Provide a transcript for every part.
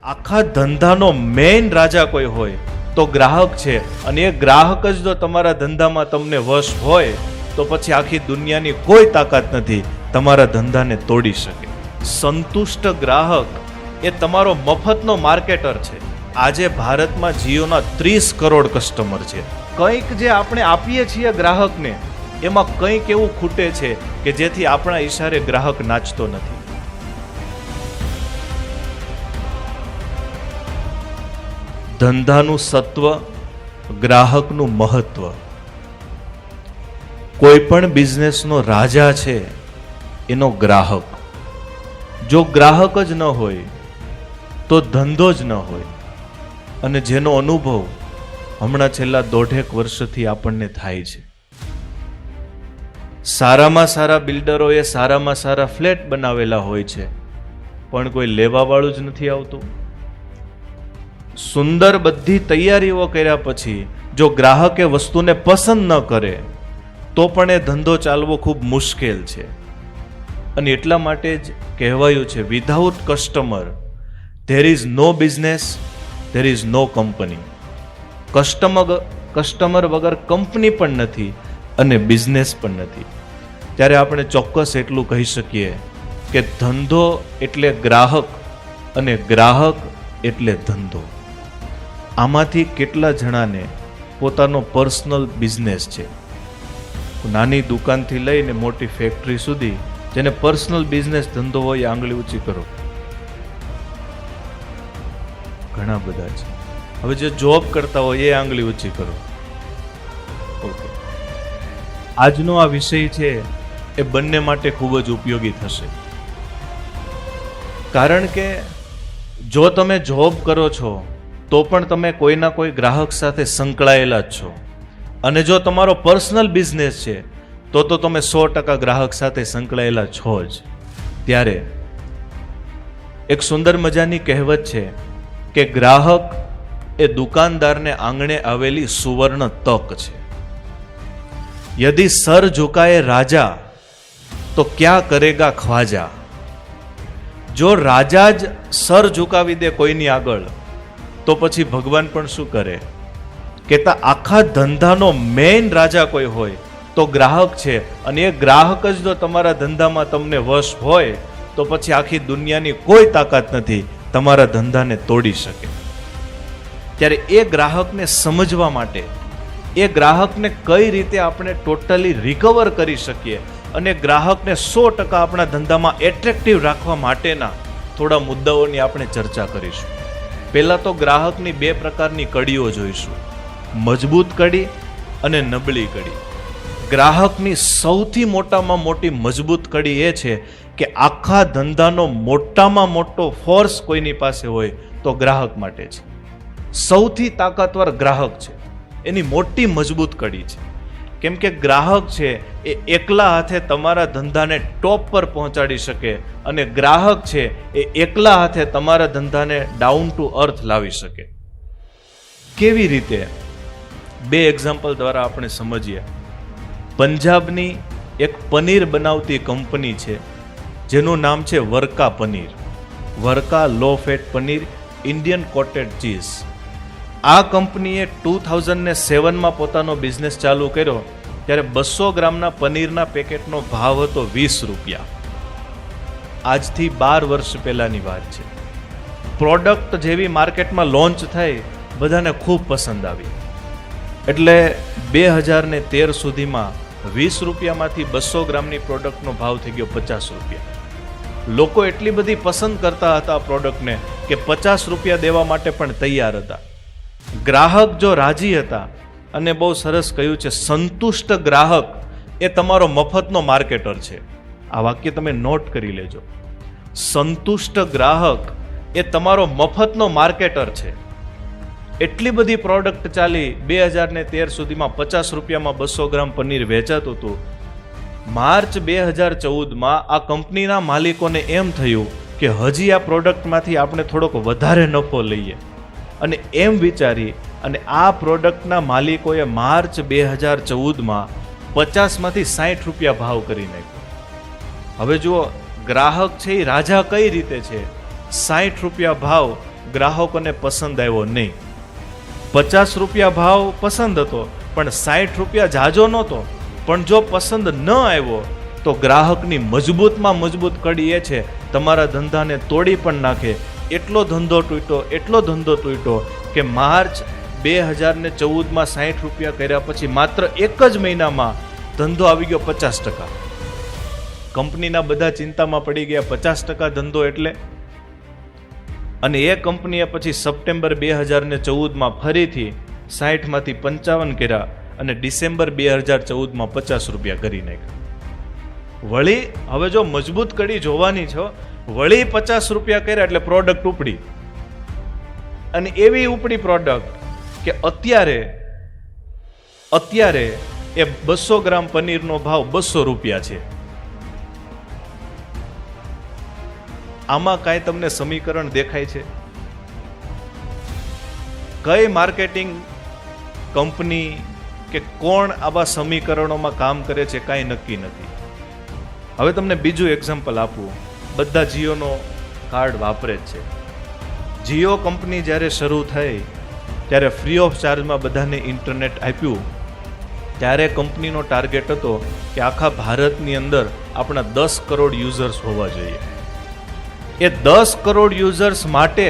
આખા ધંધાનો મેઇન રાજા કોઈ હોય તો ગ્રાહક છે, અને એ ગ્રાહક જ જો તમારા ધંધામાં તમને વશ હોય તો પછી આખી દુનિયાની કોઈ તાકાત નથી તમારા ધંધાને તોડી શકે. સંતુષ્ટ ગ્રાહક એ તમારો મફતનો માર્કેટર છે. આજે ભારતમાં જીઓના 30 કરોડ કસ્ટમર છે. કંઈક જે આપણે આપીએ છીએ ગ્રાહકને એમાં કંઈક એવું ખૂટે છે કે જેથી આપણા ઈશારે ગ્રાહક નાચતો નથી. ધંધાનું સત્વ, ગ્રાહકનું મહત્વ. કોઈ પણ બિઝનેસનો રાજા છે એનો ગ્રાહક. જો ગ્રાહક જ ન હોય તો ધંધો જ ન હોય. અને જેનો અનુભવ હમણાં છેલ્લા 1.5 વર્ષથી આપણને થાય છે. સારામાં સારા બિલ્ડરોએ સારામાં સારા ફ્લેટ બનાવેલા હોય છે, પણ કોઈ લેવાવાળું જ નથી આવતું. સુંદર બધી તૈયારીઓ કર્યા પછી જો ગ્રાહકે વસ્તુને પસંદ ન કરે તો પણ એ ધંધો ચાલવો ખૂબ મુશ્કેલ છે. અને એટલા માટે જ કહેવાયું છે, without customer there is no business, there is no company. Customer વગર કંપની પણ નથી અને બિઝનેસ પણ નથી. ત્યારે આપણે ચોક્કસ એટલું કહી શકીએ કે ધંધો એટલે ગ્રાહક અને ગ્રાહક એટલે ધંધો. આમાંથી કેટલા જણાને પોતાનો પર્સનલ બિઝનેસ છે? નાની દુકાનથી લઈને મોટી ફેક્ટરી સુધી જેને પર્સનલ બિઝનેસ ધંધો હોય આંગળી ઊંચી કરો. ઘણા બધા છે. હવે જે જોબ કરતા હોય એ આંગળી ઊંચી કરો. ઓકે, આજનો આ વિષય છે એ બંને માટે ખૂબ જ ઉપયોગી થશે. કારણ કે જો તમે જોબ કરો છો તો પણ તમે કોઈના કોઈ ગ્રાહક સાથે સંકળાયેલા જ છો, અને જો તમારો પર્સનલ બિઝનેસ છે તો તમે 100% ગ્રાહક સાથે સંકળાયેલા છો જ. ત્યારે એક સુંદર મજાની કહેવત છે કે ગ્રાહક એ દુકાનદારને આંગણે આવેલી સુવર્ણ તક છે. યદિ સર ઝુકાએ રાજા તો ક્યાં કરેગા ખ્વાજા. જો રાજા જ સર ઝુકાવી દે કોઈની આગળ તો પછી ભગવાન પણ શું કરે? કહેતા આખા ધંધાનો મેઇન રાજા કોઈ હોય તો ગ્રાહક છે, અને એ ગ્રાહક જ જો તમારા ધંધામાં તમને વશ હોય તો પછી આખી દુનિયાની કોઈ તાકાત નથી તમારા ધંધાને તોડી શકે. ત્યારે એ ગ્રાહકને સમજવા માટે, એ ગ્રાહકને કઈ રીતે આપણે ટોટલી રિકવર કરી શકીએ અને ગ્રાહકને 100% આપણા ધંધામાં એટ્રેક્ટિવ રાખવા માટેના થોડા મુદ્દાઓની આપણે ચર્ચા કરીશું. પહેલા તો ગ્રાહકની 2 પ્રકારની કડીઓ જોઈશું, મજબૂત કડી અને નબળી કડી. ગ્રાહકની સૌથી મોટામાં મોટી મજબૂત કડી એ છે કે આખા ધંધાનો મોટામાં મોટો ફોર્સ કોઈની પાસે હોય તો ગ્રાહક માટે છે. સૌથી તાકાતવર ગ્રાહક છે, એની મોટી મજબૂત કડી છે. કેમ કે ગ્રાહક છે એ એકલા હાથે તમારા ધંધાને ટોપ પર પહોંચાડી શકે, અને ગ્રાહક છે એ એકલા હાથે તમારા ધંધાને ડાઉન ટુ અર્થ લાવી શકે. કેવી રીતે? 2 એક્ઝામ્પલ દ્વારા આપણે સમજીએ. પંજાબની એક પનીર બનાવતી કંપની છે જેનું નામ છે Verka paneer. Verka low fat paneer, Indian cottage cheese. આ કંપનીએ 2007માં પોતાનો બિઝનેસ ચાલુ કર્યો ત્યારે 200 ગ્રામના પનીરના પેકેટનો ભાવ હતો 20 રૂપિયા. આજથી 12 વર્ષ પહેલાની વાત છે. પ્રોડક્ટ જેવી માર્કેટમાં લોન્ચ થઈ બધાને ખૂબ પસંદ આવી, એટલે 2013 સુધીમાં 20 રૂપિયામાંથી 200 ગ્રામની પ્રોડક્ટનો ભાવ થઈ ગયો 50 રૂપિયા. લોકો એટલી બધી પસંદ કરતા હતા પ્રોડક્ટને કે 50 રૂપિયા દેવા માટે પણ તૈયાર હતા. ગ્રાહક જો રાજી હતા, અને બહુ સરસ કહ્યું છે, સંતુષ્ટ ગ્રાહક એ તમારો મફતનો માર્કેટર છે. આ વાક્ય તમે નોટ કરી લેજો. સંતુષ્ટ ગ્રાહક એ તમારો મફતનો માર્કેટર છે. એટલી બધી પ્રોડક્ટ ચાલી, 2013 સુધીમાં 50 રૂપિયામાં 200 ગ્રામ પનીર વેચાતું હતું. માર્ચ 2014માં આ કંપનીના માલિકોને એમ થયું કે હજી આ પ્રોડક્ટમાંથી આપણે થોડોક વધારે નફો લઈએ, અને એમ વિચારી અને આ પ્રોડક્ટના માલિકોએ માર્ચ 2014માં 50માંથી 60 રૂપિયા ભાવ કરી નાખ્યો. હવે જુઓ, ગ્રાહક છે એ રાજા કઈ રીતે છે? 60 રૂપિયા ભાવ ગ્રાહકોને પસંદ આવ્યો નહીં. 50 રૂપિયા ભાવ પસંદ હતો, પણ 60 રૂપિયા જાજો નહોતો. પણ જો પસંદ ન આવ્યો તો ગ્રાહકની મજબૂતમાં મજબૂત કડી એ છે, તમારા ધંધાને તોડી પણ નાખે. એટલો ધંધો તૂટ્યો કે માર્ચ 2014માં 60 રૂપિયા કર્યા પછી માત્ર એક જ મહિનામાં ધંધો આવી ગયો 50%. કંપનીના બધા ચિંતામાં પડી ગયા, 50% ધંધો એટલે. અને એ કંપનીએ પછી સપ્ટેમ્બર 2014માં ફરીથી 60માંથી 55 કર્યા અને ડિસેમ્બર 2014માં 50 રૂપિયા કરી નાખ્યા. વળી હવે જો મજબૂત કડી જોવાની છો, વળી 50 રૂપિયા કર્યા એટલે પ્રોડક્ટ ઉપડી. અને એવી ઉપડી પ્રોડક્ટ કે અત્યારે એ 200 ગ્રામ પનીરનો ભાવ 200 રૂપિયા છે. આમાં કાંઈ તમને સમીકરણ દેખાય છે? કઈ માર્કેટિંગ કંપની કે કોણ આવા સમીકરણોમાં કામ કરે છે કાંઈ નક્કી નથી. હવે તમને બીજું એક્ઝામ્પલ આપું. બધા જીઓનો કાર્ડ વાપરે જ છે. જીઓ કંપની જ્યારે શરૂ થઈ ત્યારે ફ્રી ઓફ ચાર્જમાં બધાને ઇન્ટરનેટ આપ્યું. ત્યારે કંપનીનો ટાર્ગેટ હતો કે આખા ભારતની અંદર આપણા 10 કરોડ યુઝર્સ હોવા જોઈએ. એ 10 કરોડ યુઝર્સ માટે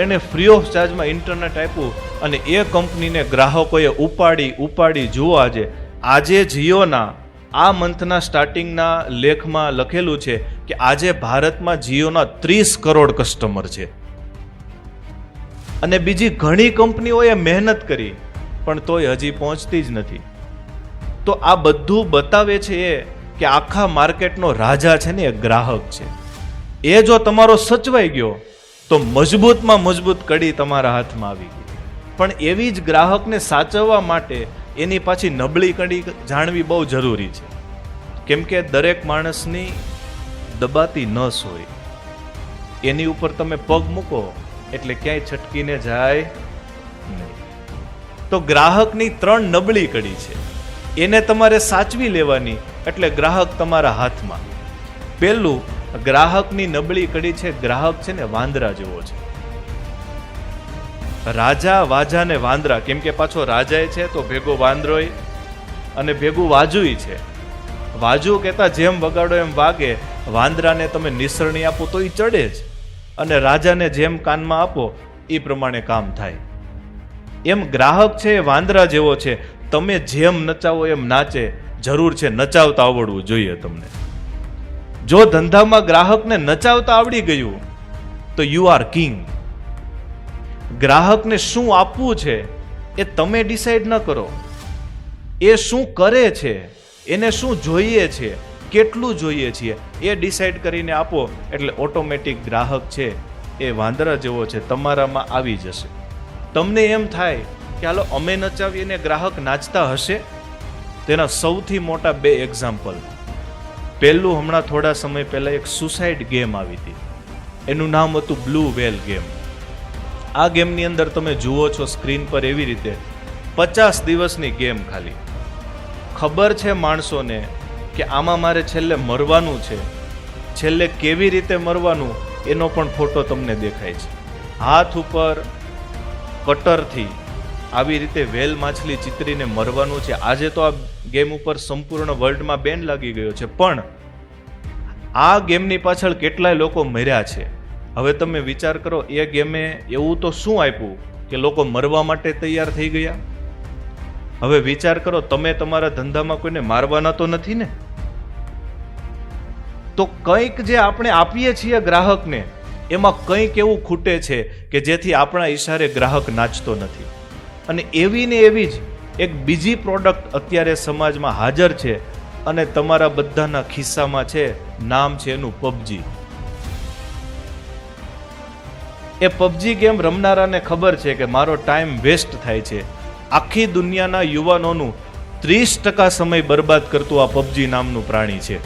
એણે ફ્રી ઓફ ચાર્જમાં ઇન્ટરનેટ આપ્યું અને એ કંપનીને ગ્રાહકોએ ઉપાડી જુઓ. આજે જીઓના આ મંથના સ્ટાર્ટિંગના લેખમાં લખેલું છે કે આજે ભારતમાં જીઓના 30 કરોડ કસ્ટમર છે. અને બીજી ઘણી કંપનીઓએ મહેનત કરી પણ તોય હજી પહોંચતી જ નથી. તો આ બધું બતાવે છે એ કે આખા માર્કેટનો રાજા છે ને એ ગ્રાહક છે. એ જો તમારો સચવાઈ ગયો તો મજબૂતમાં મજબૂત કડી તમારા હાથમાં આવી ગઈ. પણ એવી જ ગ્રાહકને સાચવવા માટે એની પાછી નબળી કડી જાણવી બહુ જરૂરી છે. કેમ કે દરેક માણસની દબાતી નસ હોય, એની ઉપર તમે પગ મૂકો એટલે ક્યાંય છટકીને જાય નહીં. તો ગ્રાહકની 3 નબળી કડી છે, એને તમારે સાચવી લેવાની. એટલે ગ્રાહક તમારા હાથમાં. પહેલું, ગ્રાહકની નબળી કડી છે, ગ્રાહક છે ને વાંદરા જેવો છે. રાજા, વાજા ને વાંદરા. કેમ કે પાછો રાજાય છે તો ભેગો વાંદરોય અને ભેગું વાજુય છે. વાજુ કહેતા જેમ વગાડો એમ વાગે. વાંદરાને તમે નિસરણી આપો તો એ ચડે જ, અને રાજાને જેમ કાનમાં આપો એ પ્રમાણે કામ થાય. એમ ગ્રાહક છે એ વાંદરા જેવો છે. તમે જેમ નચાવો એમ નાચે. જરૂર છે નચાવતા આવડવું જોઈએ તમને. જો ધંધામાં ગ્રાહકને નચાવતા આવડી ગયું તો યુ આર કિંગ. ગ્રાહકને શું આપવું છે એ તમે ડિસાઈડ ન કરો. એ શું કરે છે, એને શું જોઈએ છે, કેટલું જોઈએ છે એ ડિસાઈડ કરીને આપો એટલે ઓટોમેટિક ગ્રાહક છે એ વાંદરા જેવો છે તમારામાં આવી જશે. તમને એમ થાય કે હાલો અમે નચાવીએ ને ગ્રાહક નાચતા હશે. તેના સૌથી મોટા 2 એક્ઝામ્પલ. પહેલું, હમણાં થોડા સમય પહેલા એક સુસાઇડ ગેમ આવી હતી. એનું નામ હતું બ્લુ વેલ ગેમ. આ ગેમની અંદર તમે જુઓ છો સ્ક્રીન પર એવી રીતે 50 દિવસની ગેમ. ખાલી ખબર છે માણસોને કે આમાં મારે છેલ્લે મરવાનું છે. છેલ્લે કેવી રીતે મરવાનું એનો પણ ફોટો તમને દેખાય છે. હાથ ઉપર કટરથી આવી રીતે વેલ માછલી ચિતરીને મરવાનું છે. આજે તો આ ગેમ ઉપર સંપૂર્ણ વર્લ્ડમાં બેન લાગી ગયો છે, પણ આ ગેમની પાછળ કેટલાય લોકો મર્યા છે. હવે તમે વિચાર કરો, એ ગેમે એવું તો શું આપ્યું કે લોકો મરવા માટે તૈયાર થઈ ગયા? હવે વિચાર કરો, તમે તમારા ધંધામાં કોઈને મારવાના તો નથી ને? તો કંઈક જે આપણે આપીએ છીએ ગ્રાહકને એમાં કંઈક એવું ખૂટે છે કે જેથી આપણા ઈશારે ગ્રાહક નાચતો નથી. અને એવી ને એવી જ એક બીજી પ્રોડક્ટ અત્યારે સમાજમાં હાજર છે અને તમારા બધાના ખિસ્સામાં છે. નામ છે એનું પબજી. એ પબજી ગેમ રમનારાને ખબર છે કે મારો ટાઈમ વેસ્ટ થાય છે. આખી દુનિયાના યુવાનોનું 30% સમય બરબાદ કરતું આ પબજી નામનું પ્રાણી છે.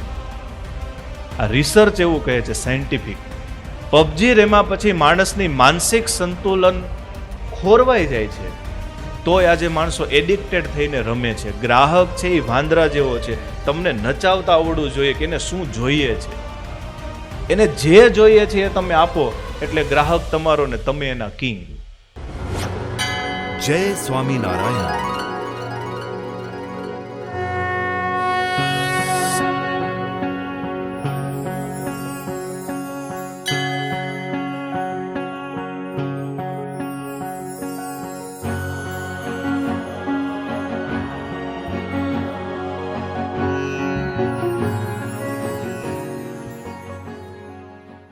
આ રિસર્ચ એવું કહે છે, સાયન્ટિફિક. પબજી રેમાં પછી માણસની માનસિક સંતુલન ખોરવાઈ જાય છે. તોય આજે માણસો એડિક્ટેડ થઈને રમે છે. ગ્રાહક છે એ વાંદરા જેવો છે. તમને નચાવતા આવડવું જોઈએ કે એને શું જોઈએ છે. એને જે જોઈએ છે એ તમે આપો એટલે ગ્રાહક તમારો ને તમે એના કિંગ. જય સ્વામિનારાયણ.